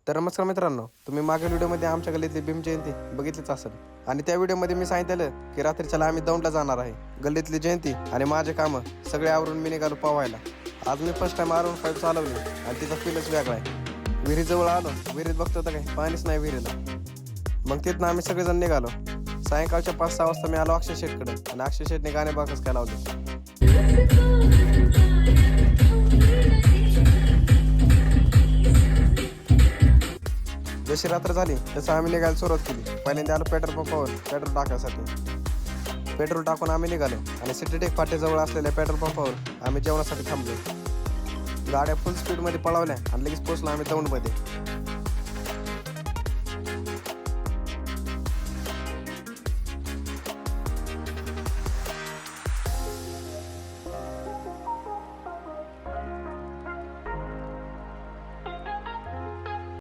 तर नमस्कार मित्रांनो, तुम्ही मागील व्हिडिओमध्ये आमच्या गल्लीतली भीम जयंती बघितलीच असेल. आणि त्या व्हिडिओमध्ये मी सांगितलेलं की रात्रीच्याला आम्ही दौंडला जाणार आहे. गल्लीतली जयंती आणि माझे कामं सगळे आवरून मी निघालो पोहायला. आज मी फर्स्ट टाइम R15 चालवली आणि तिचा फीलच वेगळा आहे. विहिरीजवळ आलो, विहिरीत बघतो तर काही पाणीच नाही विहिरीला. मग तिथनं आम्ही सगळेजण निघालो. सायंकाळच्या 5-6 वाजता मी आलो अक्षय शेटकडे आणि अक्षय शेटने गाणे बाकस काय लावले. जशी रात्र झाली तसं आम्ही निघायला सुरुवात केली. पहिल्यांदा आलो पेट्रोल पंपावर पेट्रोल टाकायसाठी. पेट्रोल टाकून आम्ही निघालो आणि सिटी टेक फाट्याजवळ असलेल्या पेट्रोल पंपावर आम्ही जेवणासाठी थांबलो. गाड्या फुल स्पीडमध्ये पळवल्या आणि लगेच पोहोचलो आम्ही दौंडमध्ये.